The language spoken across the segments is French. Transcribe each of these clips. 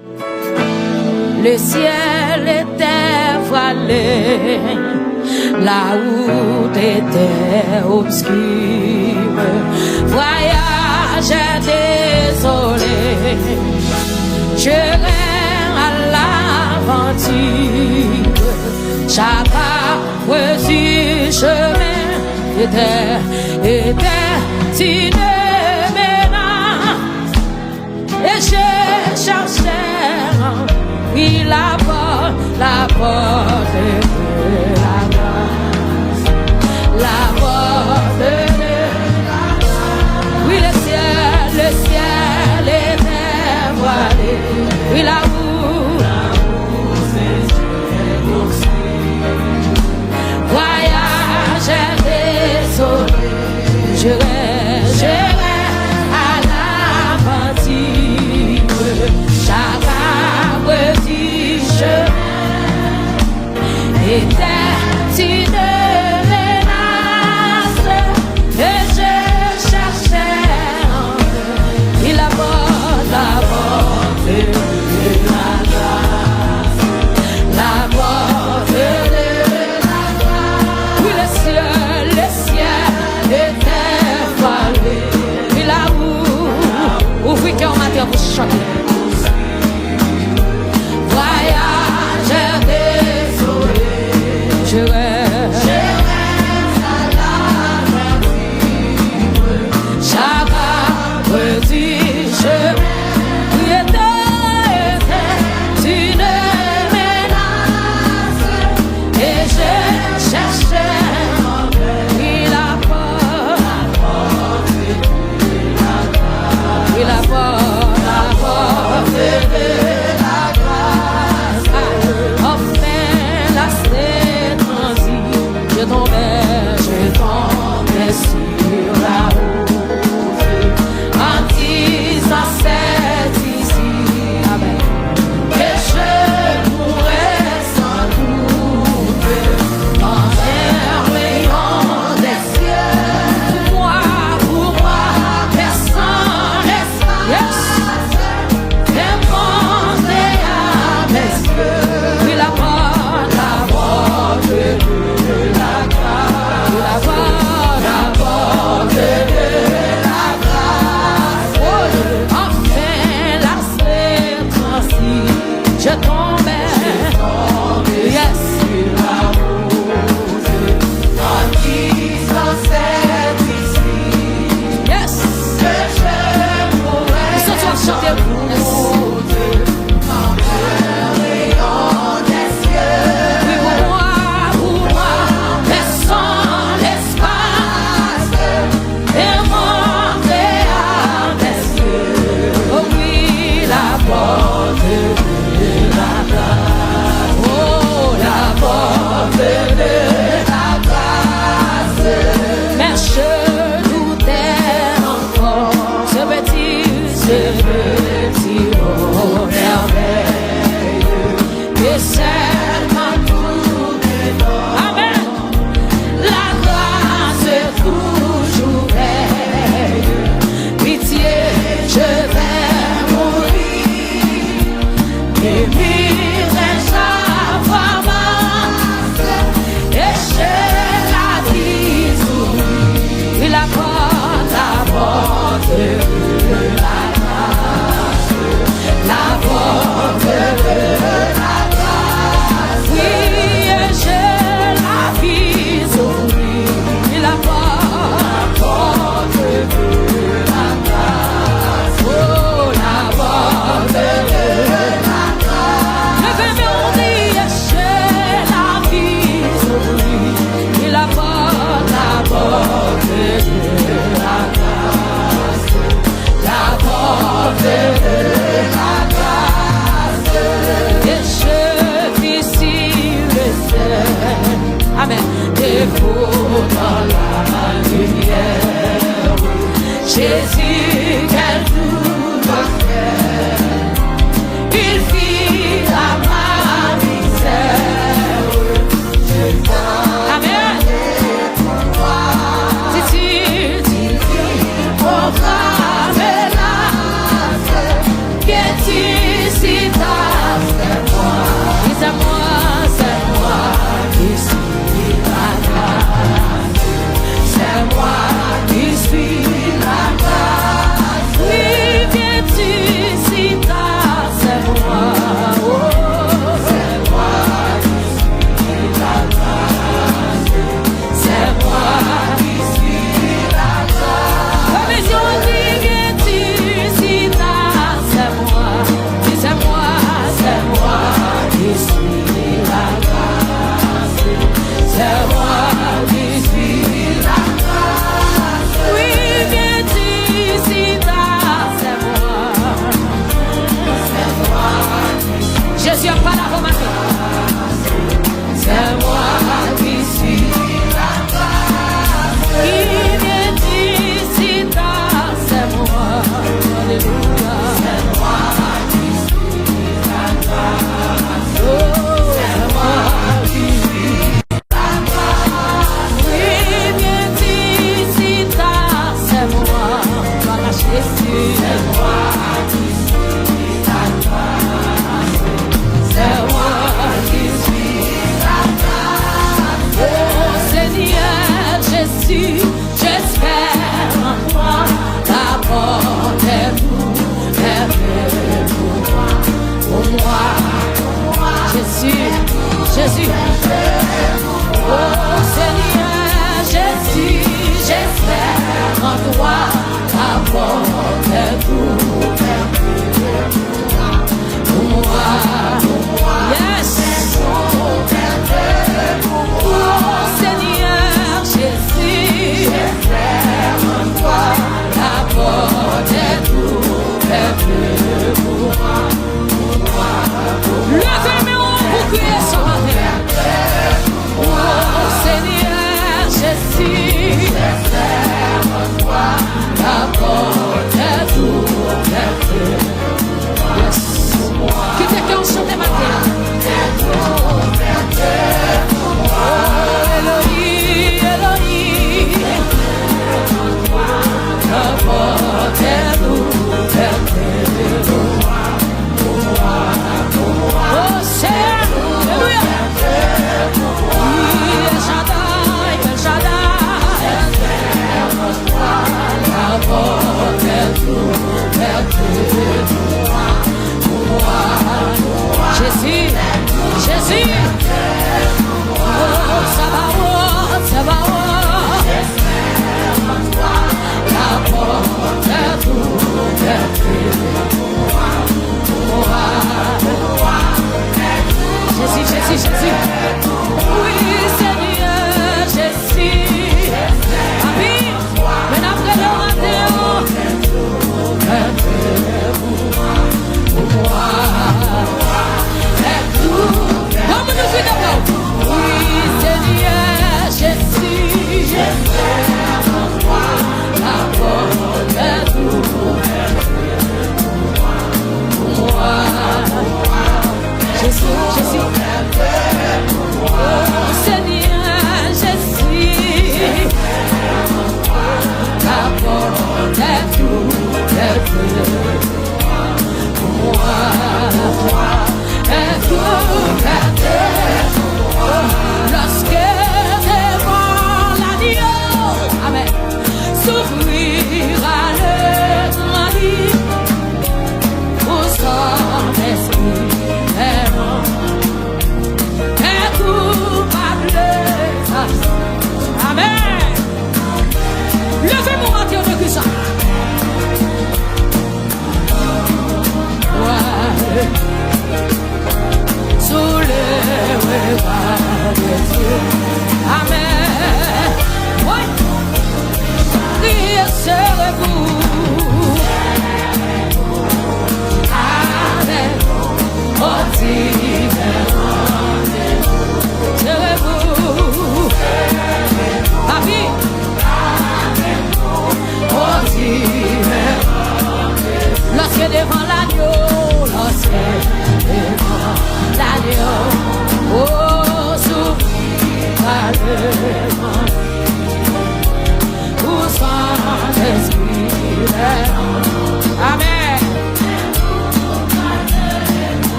Le ciel était voilé, la route était obscure. Voyage désolé, je rêve à l'aventure. Chacun du chemin était inouï et je cherchais. Oui, la porte de la grâce, la porte de la grâce. Oui, le ciel était voilé. Oui, la route était obscure. Voyage désolé, je rêve à l'aventure. Chaque petit chemin était une menace et je cherchais et la porte de la grâce, la porte de la grâce. Oui, le ciel était voilé et la roue ouvrez cœur matin pour chanter. Je rêve à l'aventure. Chaque petit chemin était une menace et je cherchais la porte de la grâce. Et la porte de la grâce. Enfin la je tombais sur la route en disant c'est ici que je mourrais sans doute en un rayon des cieux. Pour moi, personne n'espace et monter à mes yeux. Oui, la porte de la grâce, la porte de la grâce. Enfin la séquence, je tombais yes. Sur la route en disant c'est ici yes. Que je pourrais chanter en un rayon des cieux. Jésus a pas la remarque. C'est moi qui suis la grâce. Qui vient d'ici, c'est moi. Alléluia. C'est moi qui suis la grâce. Oh, c'est moi qui suis la grâce. Qui vient d'ici, c'est moi. Voilà Jésus. C'est moi qui suis la grâce. C'est moi qui suis la grâce. Oh Seigneur Jésus, j'espère en toi. La porte est ouverte pour moi. Jésus, Jésus. Oh Seigneur Jésus, j'espère en toi. La porte est ouverte pour moi. Yes. Oh Seigneur Jésus, j'espère en toi. La porte est ouverte pour moi. Levez mes mains pour crier ce matin. Oh Seigneur Jésus, j'espère en toi. La porte est ouverte. Yes. Qui te fait chanter matin? Oh Elohim, Elohim. La porte est ouverte pour moi. Oh Seigneur, Alléluia. El Shaddai, El Shaddai. La porte est ouverte pour moi. Jésus, Jésus. Oh Sabaoth, Sabaoth. La porte est ouverte pour moi. Jésus, Jésus, Jésus. Oui, Seigneur, Jésus. Papi, mais après le matin, pour moi. Comme nous faisons d'abord. Oui, Seigneur, Jésus. J'espère en toi. La porte est ouverte pour moi. Jésus, Jésus.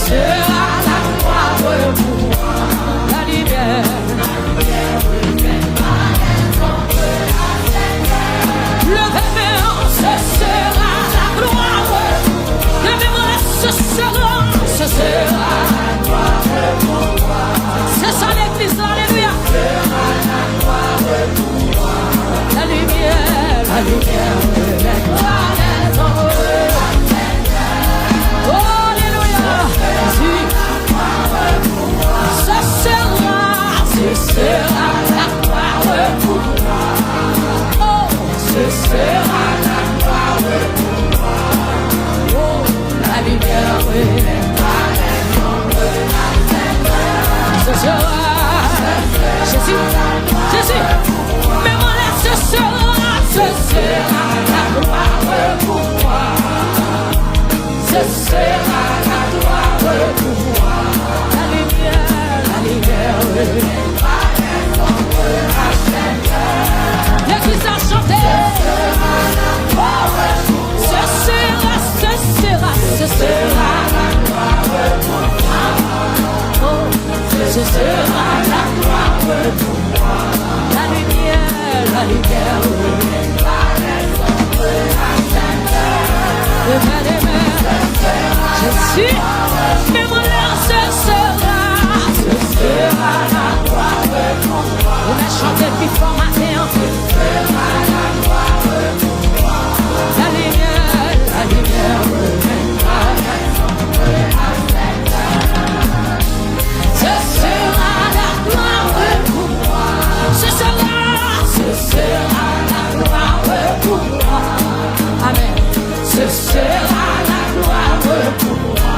sera la gloire pour moi. La lumière. Le révérend, ce sera la gloire. Le mémoire, ce sera la gloire pour moi. C'est ça l'église, alléluia. La lumière, la lumière, oh, alléluia. Ce sera la gloire pour moi. Oh, ce sera la gloire pour moi. Oh, la lumière, ce sera Jésus, Jésus, mais mon âme, ce sera la gloire pour moi. Ce sera la gloire pour moi. La lumière, l'église a chanté. Ce sera la gloire pour moi. Oh, ce sera la gloire pour moi. La lumière, je suis, mais mon âme, ce sera la gloire pour moi. On a chanté depuis fort matin. Ce sera la gloire pour moi. La lumière, ce sera la gloire pour moi. Ce sera la gloire pour moi. Amen. Ce sera la gloire pour moi.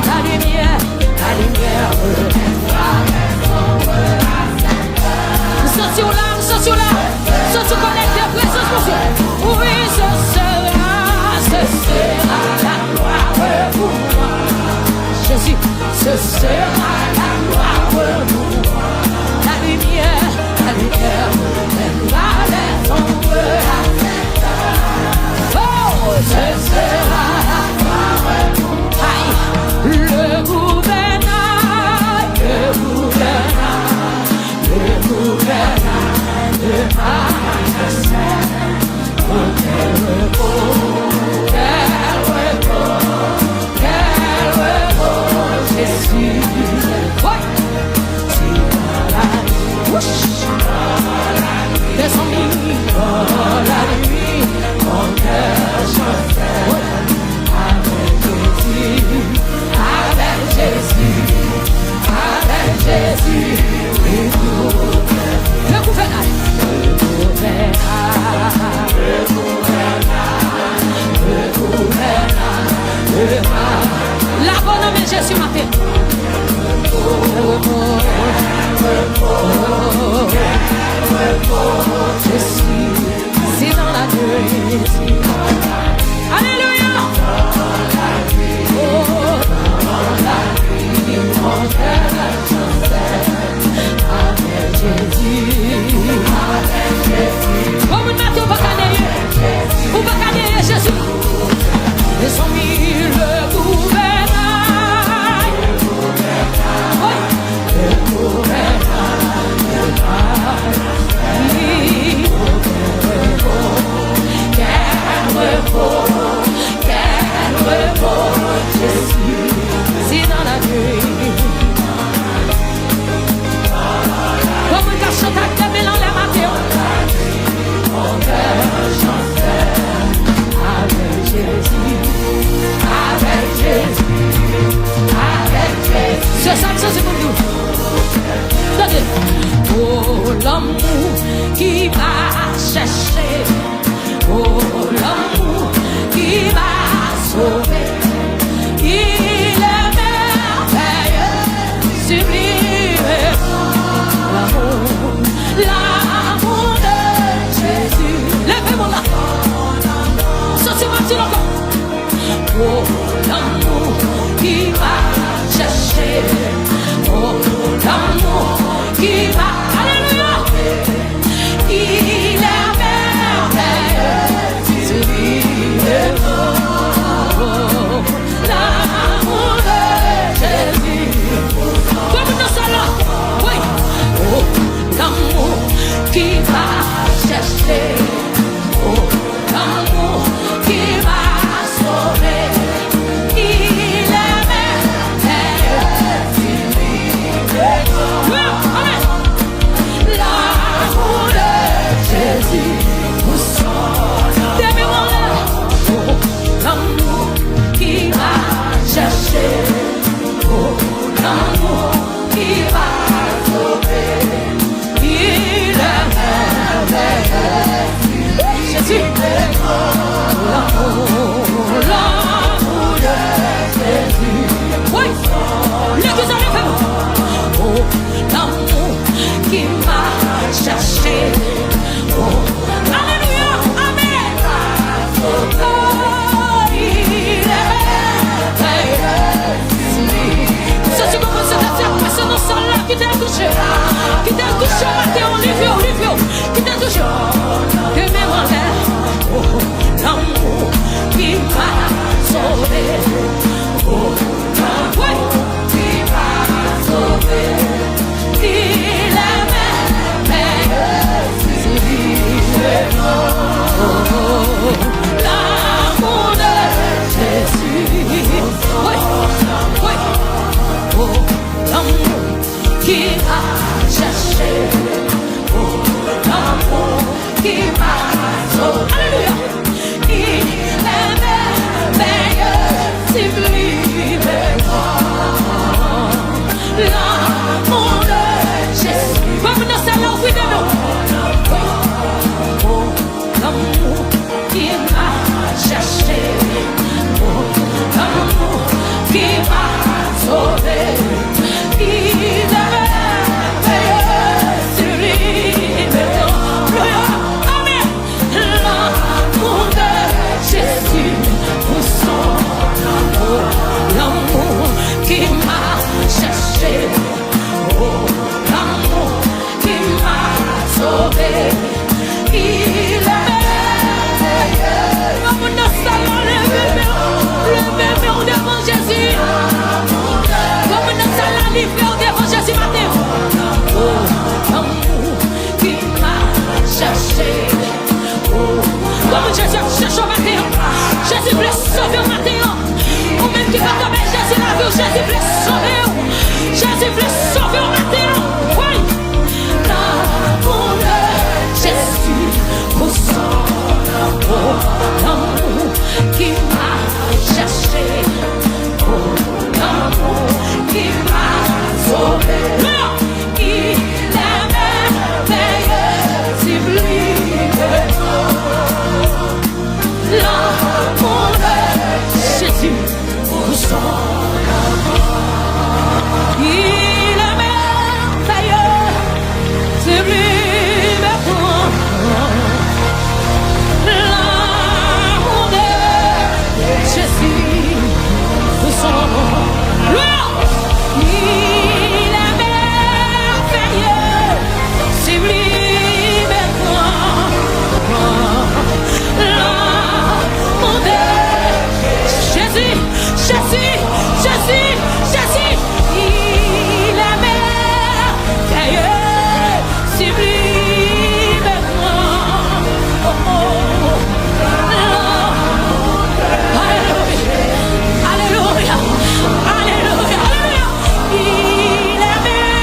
La lumière, Sentir-la, sentir connecter à présence, monsieur. Oui, ce sera la gloire pour moi. Jésus, ce sera la gloire pour moi. La lumière, oh, ce sera la gloire pour moi. Le gouvernail de ma naissance. Oh, quel repos, Jésus. Ouais. Des amis dans la nuit, mon cœur chantait. Avec Jésus, le gouvernail. La bonne nommée Jésus m'appelle. Jésus, c'est dans la nuit. Alléluia. Oh, dans la nuit, mon cœur avec Jésus. Comme une matin, on va gagner. On va gagner Jésus. Ils ont mis le gouvernail. Oui. Le gouvernail. Quel repos, Jésus. C'est dans la nuit. Comme une cachette à camélan la matin. Mon cœur chantait avec Jésus. C'est ça que c'est pour nous. Regardez. Oh, l'amour qui m'a cherché. Oh, l'amour qui m'a sauvé. Il est merveilleux, sublime. L'amour de Jésus. Lèvez-moi là. Sortez-moi petit encore. Oh, l'amour qui m'a cherché. Oh, l'amour qui m'a. Alléluia. Il est merveilleux, sublime. Oh, l'amour de Jésus. Oui, oui. Oh, l'amour qui m'a cherché. Oh, l'amour qui m'a sauvé. Alléluia. Il est merveilleux, sublime et grand. L'amour de Jésus. Comme nous allons, oui, de nous. Oh, l'amour qui m'a cherché. Oh, l'amour qui m'a sauvé. Il est merveilleux, sublime et grand. Amen. L'amour de Jésus pour son amour. L'amour qui m'a cherché. Oh, l'amour qui m'a sauvé. Il est merveilleux. Comme nous allons lever devant Jésus. Comme nous allons livrer devant Jésus matin. Oh, l'amour qui m'a cherché. Oh, comme Jésus cherche au matin. Jésus voulait sauver au matin. Ou même qui va tomber, Jésus l'a vu. Jésus voulait sauver. Jésus voulait sauver au matin. Oui. L'amour de Jésus pour son amour. L'amour qui m'a cherché. Oh, l'amour qui m'a sauvé. Il est merveilleux, sublime. L'amour de Jésus pour son amour. Il est merveilleux, sublime. L'amour de Jésus pour son amour. Il est merveilleux, sublime et grand. L'amour de Jésus, Jésus, Jésus, Jésus. Il est merveilleux, sublime et grand. Oh, oh. Alléluia, Alléluia, Alléluia, Alléluia. Il est merveilleux.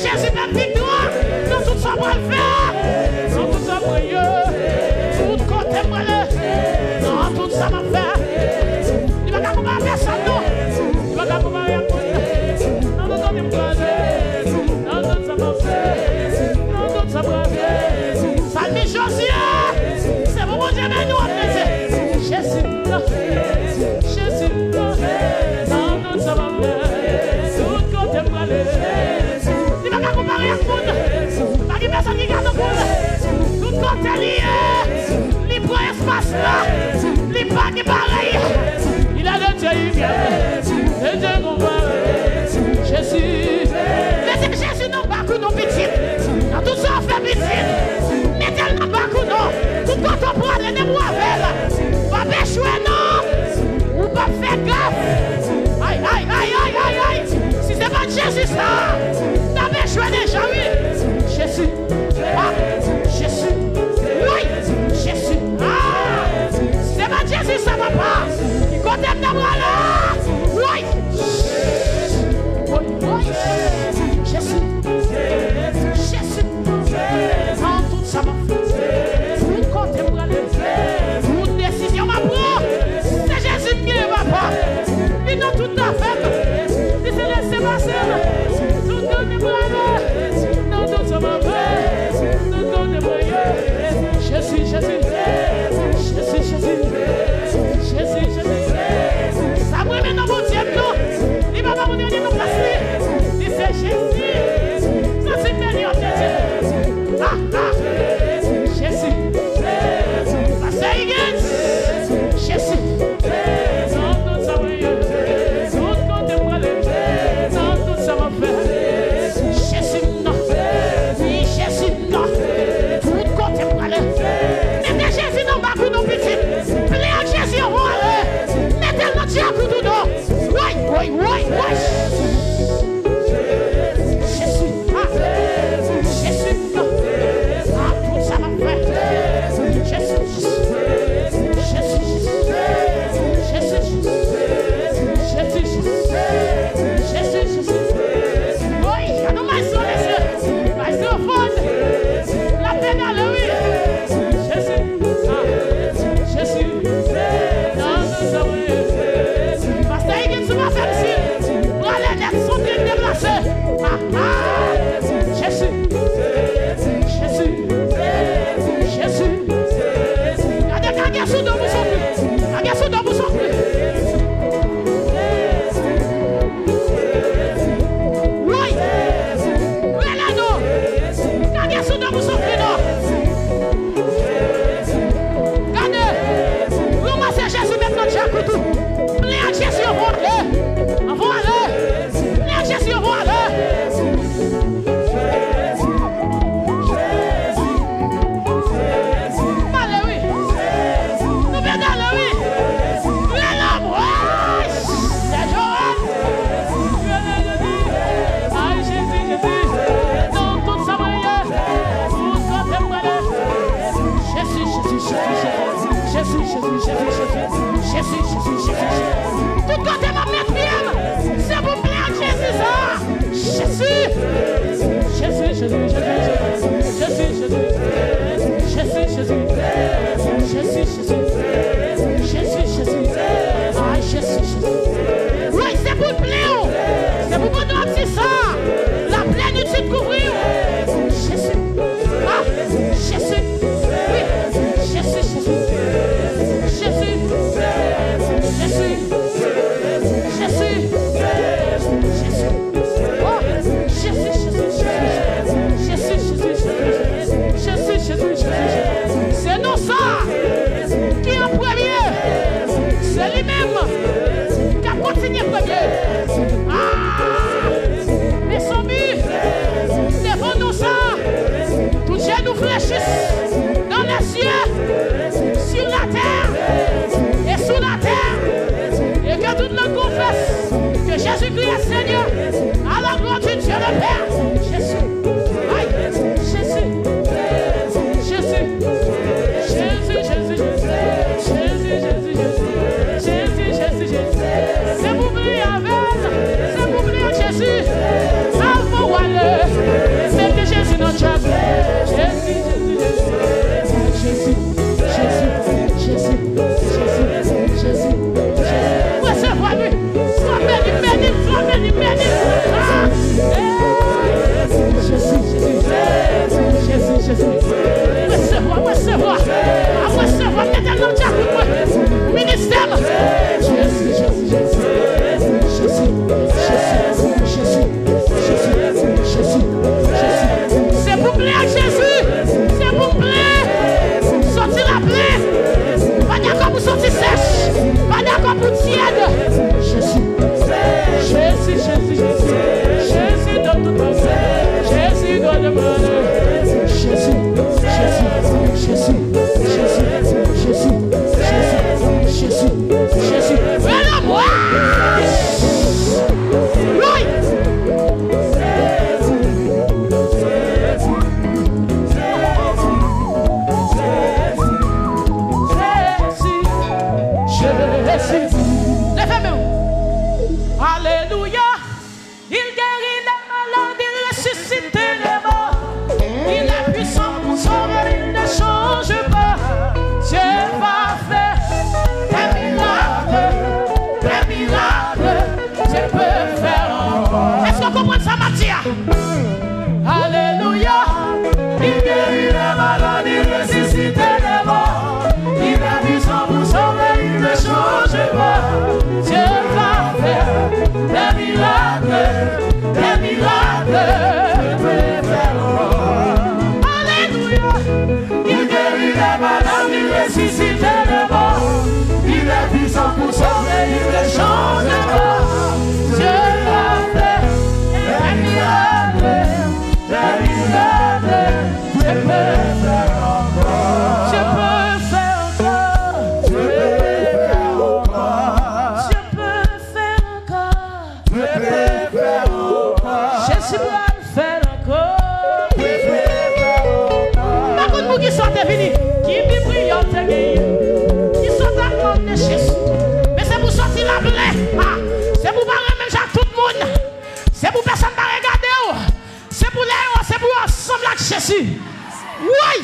Jésus même victoire. Dans tout ça, moi le faire. Dans tout ça, moi tout côté, moi le. Dans tout ça, moi faire. Il va pas comparer personne, non. Il va pas comparer à moi. Non, non, non, il va pas. Non, non, ça va faire. Non, non, ça va faire. Salve Josia. C'est bon, Dieu, mais nous, on Jésus, Jésus, non, non, ça va faire. Tout côté, moi le. Il va pas comparer à moi. Pas de personne qui garde le monde. Tout côté lié. Libre espace là. Libre pas de pareil. Il a le Dieu, il vient. Le Dieu comparé. Jésus. Mais Jésus non pas que nos petites. Dans tout ça, on fait petite. Mettez-le pas que nous. Tout quand on prend les mots avec. Pas péchouer, non. Ou pas faire gaffe. Aïe, aïe, aïe, aïe, aïe, aïe. Si c'est pas Jésus ça. T'as péchoué déjà, oui. Jésus. Ah, Jésus. Oui, Jésus. Ah, c'est pas Jésus, ça va pas. Il condamne la bras là. Oui. Oui. Jésus. Jésus. En tout ça va faire. Vous comptez pour aller. Vous décision ma prendre. C'est Jésus qui va pas. Il n'a tout à fait. Il s'est laissé passer. Tout le monde est pour aller. Non, tout ça va faire. Tout le monde est pour aller. Jésus, Jésus. Jésus, Jésus. Jésus, Jésus. Ça brûle maintenant mon Dieu, nous. Il va pas vous donner nos places. Il c'est Jésus. Ça c'est meilleur de Dieu. Ah, ah. Jésus. Ça c'est Église. Jésus. Non, tout ça va y tout compte pour aller. Non, tout ça va faire. Jésus. Alléluia. Il guérit les malades, il ressuscite les morts. Il est puissant pour sauver, il ne change pas. Dieu va faire des miracles, des miracles. Alléluia. Il guérit les malades, il ressuscite les morts. Il est puissant pour sauver, il ne change pas. Dieu va faire des miracles, des miracles. Je peux faire encore. Je peux faire encore. Je peux faire encore. Je peux faire encore. Je peux faire encore. Jésus va le faire encore. Je peux faire encore. Par contre, vous qui sortez fini, qui vit brillant, qui sont à l'homme de Jésus. Mais c'est pour sortir la plaie. C'est pour parler même à tout le monde. C'est pour personne ne regarder. C'est pour les c'est pour ensemble avec Jésus. Oui!